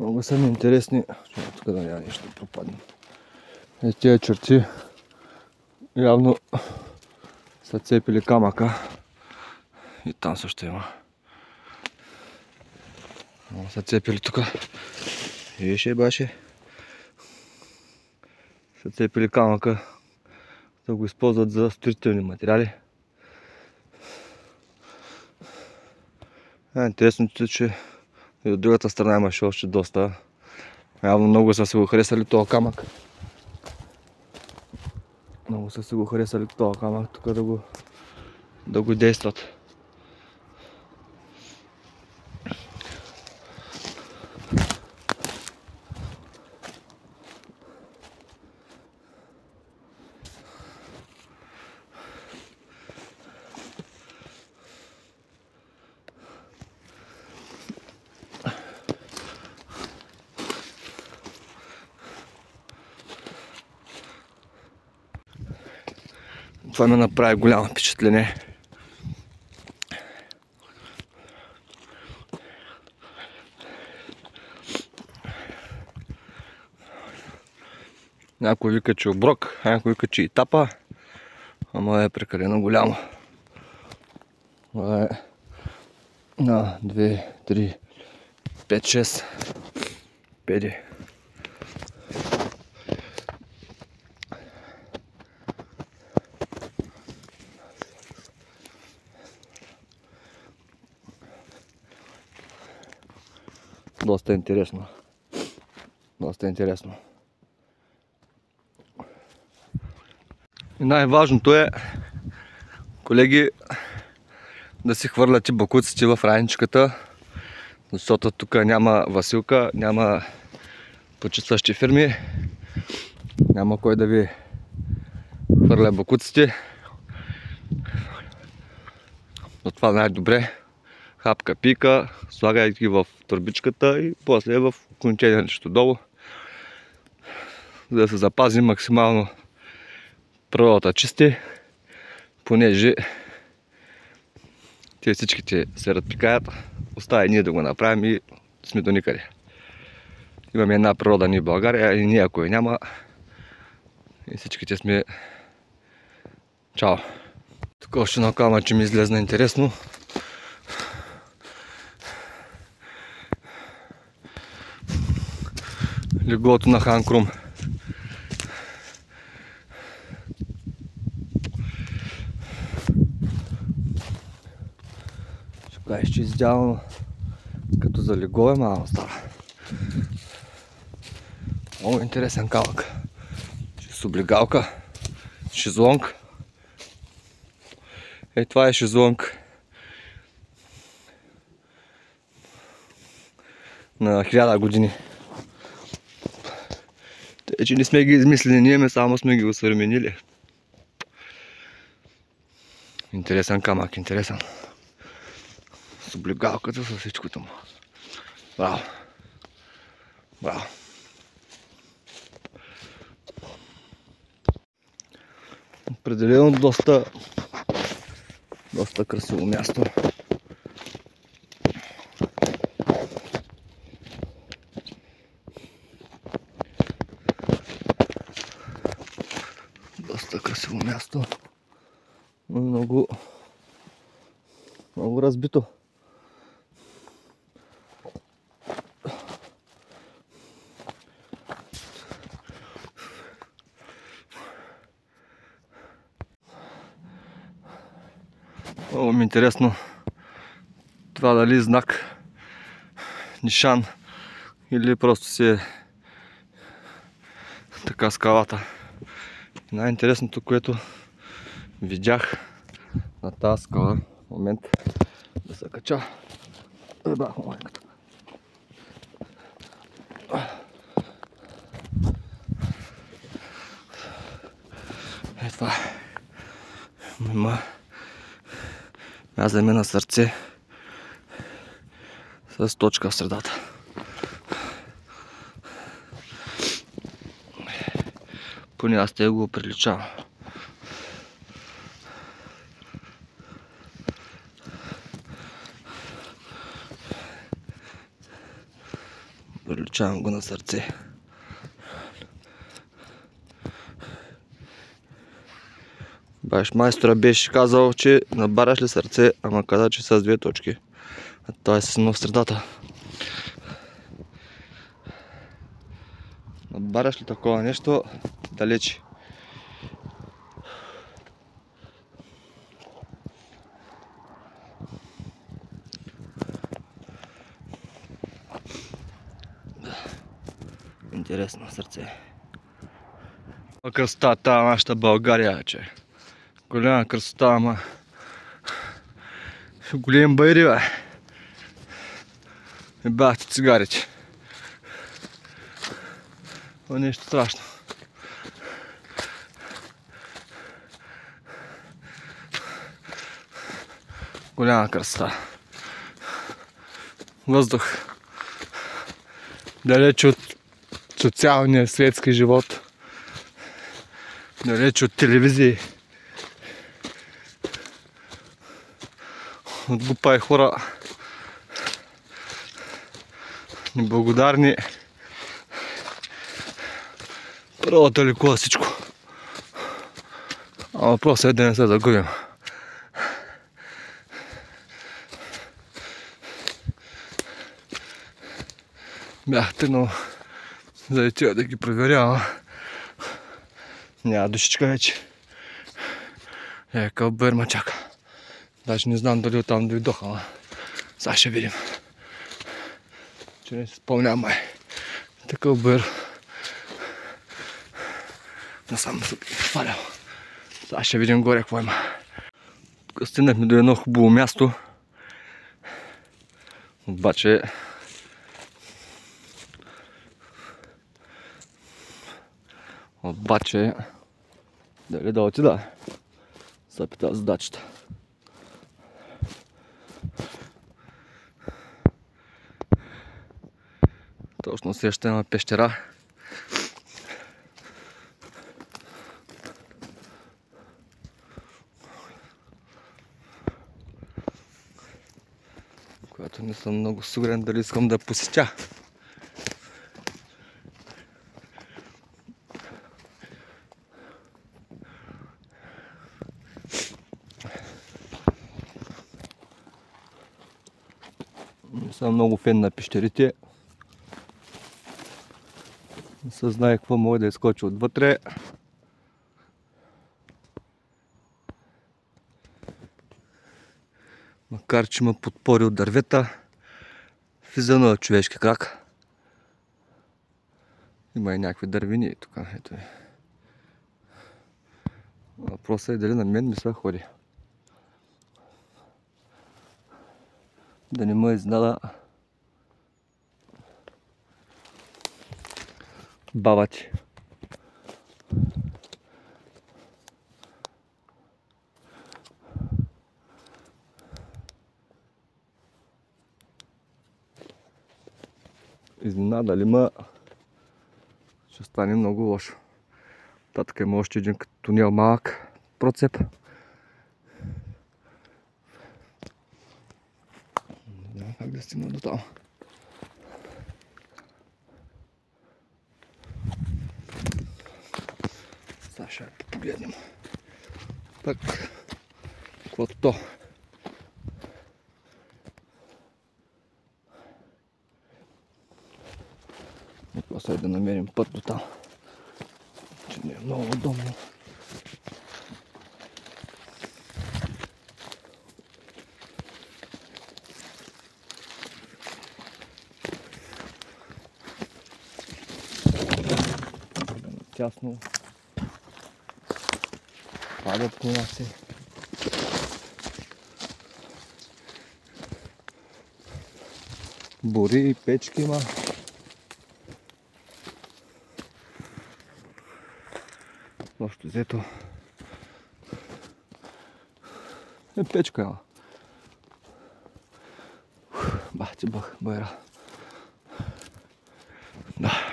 Много са ми интересни. Тук да няма нещо да пропадне. Тези черти явно са цепили камъка. И там също има. Много са цепили тук. Више баше. Са цепили камъка. Да го използват за строителни материали. Интересното е, че и от другата страна имаше още доста. Явно много са си го харесали този камък. Много са си го харесали този камък тук да го действат. Това ме направи голямо впечатление. Някой вика, че оброк, някой вика, че и тапа, ама е прекалено голямо. Това е 1, 2, 3, 5, 6 педи. Доста интересно. Доста интересно. И най-важното е, колеги, да си хвърляте бакуците в раничката, защото тук няма Василка, няма почистващи фирми, няма кой да ви хвърля бакуците. Затова най-добре хапка пика, слагайте ги в турбичката и после в контейнерчето долу, за да се запази максимално природата чисти, понеже те всичките се разпикаят, остава и ние да го направим и сме до никъде. Имаме една природа ни в България и ние ако я няма, и всичките сме чао. Тук още едно камъче ми излезна интересно. Леглото на Хан Крум. Тук е ще издявано като за легло, малко става. Много интересен камък. С облегалка, шезлонг. Е, това е шезлонг на 1000 години. Те, че не сме ги измислили ние, само сме ги осъвременили. Интересен камък, интересен. С облегалката, с всичкото му. Браво! Браво! Определено доста красиво място. Доста красиво място. Много разбито. Много ми е интересно това дали е знак, нишан или просто си е така скалата. Най-интересното, което видях на тази скала, в момент да се кача. Ебах майката. Е това е. Мяза ми на сърце с точка в средата. Поне аз те го приличавам. Приличавам го на сърце. Баш майстора беше казал, че набараш ли сърце, ама каза, че с 2 точки. А това е с средата. Набараш ли такова нещо, далече. Интересно сърце. Красотата на нашата България, че. Голяма красота, ама големи байри, бе. И бахте цигарите. Това е нещо страшно. Голяма красота. Въздух. Далеч от социалния светски живот. Далеч от телевизии. От глупави хора. Неблагодарни. Природата лекува всичко. А въпросът е да не се загубим. Бях тръгнал за тия да ги проверявам. Няма душичка вече. Какъв бър ма чака. Даже не знам дали оттам дойдоха, ама сега ще видим. Че не се спомням май. Такъв бър. Насам се фалял. Сега ще видим горе какво има. Тук стигнахме до едно хубаво място. Обаче дали да отида? Се пита задачата. Точно среща има пещера. Която не съм много сигурен дали искам да посетя. Не съм много фен на пещерите. Не се знае какво може да изкочи отвътре. Макар че има подпори от дървета, влизано от човешки крак. Има и някакви дървини тук. Ето е. Въпросът е дали на мен ми се ходи. Да не ме изненада баба ти. Изненада ли ма, ще стане много лошо. Татък има още един като тунел малък процеп. Не знам как да стигна до там. Сега ще погледнем. Пък, каквото то. Въпросът е да намерим път до там. Че не е много удобно. Тясно. Падат коняци. Бори и печки има. Общо взето е печка има. Бах ти бах, байра. Да.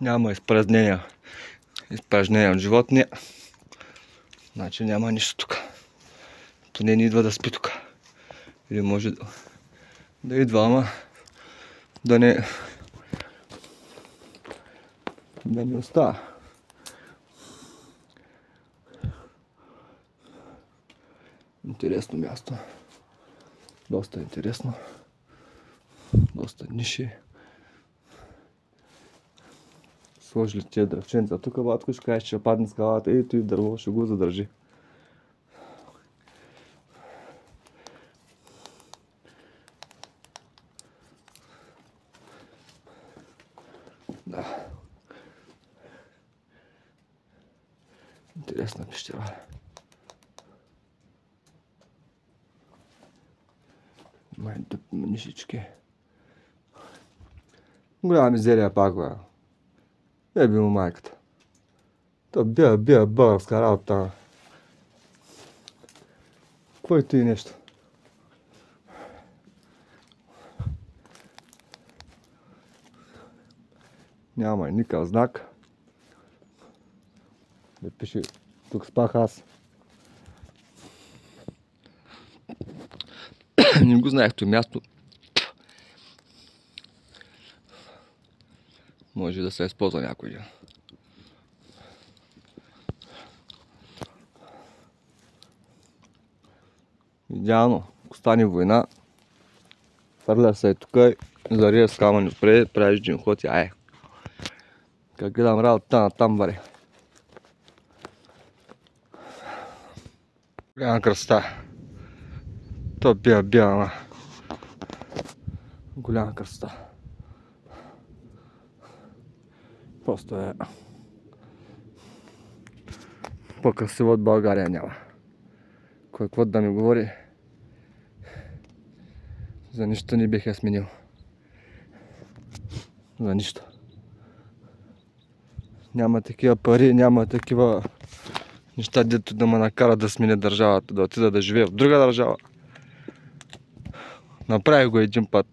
Няма изпразнения. изпражнения от животни. Значи няма нищо тук. Поне не идва да спи тук. Или може да идва, ама да не остава. Интересно място. Доста интересно. Доста ниши. Сложили тия дръвченца. Тук батко ще кажеш, че ще падне скалата. Ето и дърво ще го задържи. Да. Интересна пещера. Май нишички. Голяма мизерия пак, бе. Еби му майката. То бия българска работа. Какво и тъй нещо? Няма и никакъв знак. Да пише, тук спах аз. Не го знаех това място. Може да се използва някой ден. Идеално. Ако стане война, фърля се тук и зария с камъни отпред, правиш един ход и ае. Как гледам работа на там, баре. Голяма красота. То бия, ама. Голяма красота. Просто е... по-красиво от България няма. Кой какво да ми говори, за нищо не бих я сменил. За нищо. Няма такива пари, няма такива неща, дето да ме накарат да сменя държавата, да отида да живея в друга държава. Направих го един път.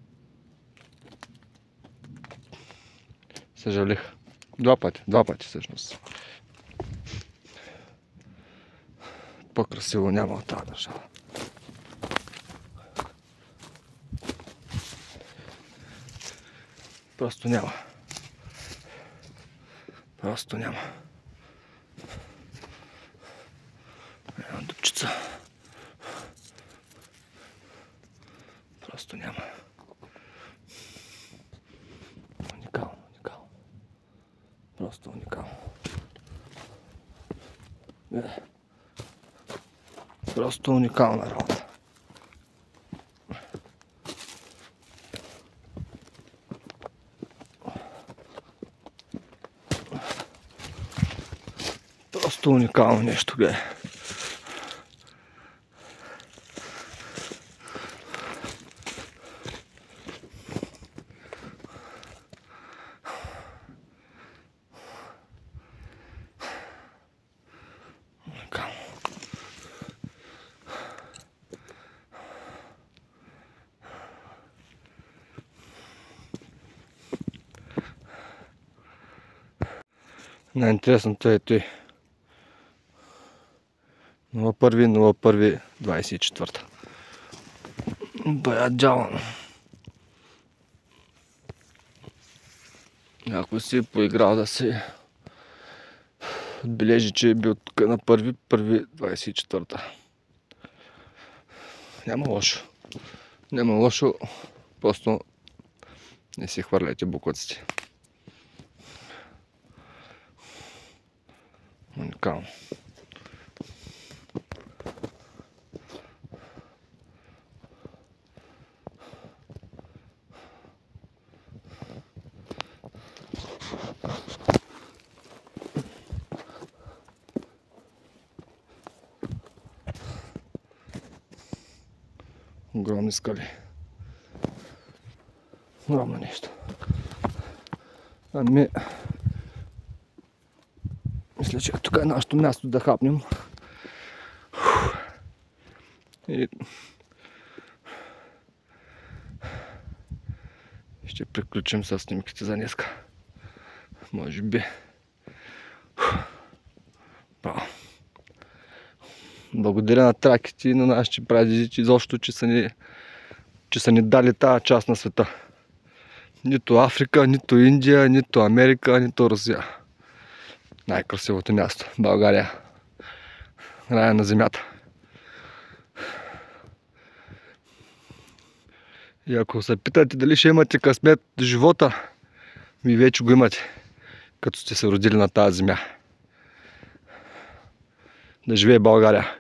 Съжалих. Два пъти всъщност. По-красиво няма от тази държава. Просто няма. Просто няма. Една дупчица. Просто няма. Уникално. Просто уникално. Просто уникална работа. Просто уникално нещо, бе. Най-интересното е той. 01.01.24. Бая джалан. Ако си поиграл да се отбележи, че е бил тук на 1.01.24. Няма лошо. Просто не си хвърляйте буклаците. Уникално. Огромни скали. Огромно нещо. Ами... Мисля, че тук е нашето място да хапнем. И... ще приключим с снимките за днеска. Може би. Благодаря на траките и на нашите прадеди, изобщо, че са ни дали тази част на света. Нито Африка, нито Индия, нито Америка, нито Русия. Най-красивото място. България. Рая на земята. И ако се питате дали ще имате късмет в живота, ви вече го имате, като сте се родили на тази земя. Да живее България!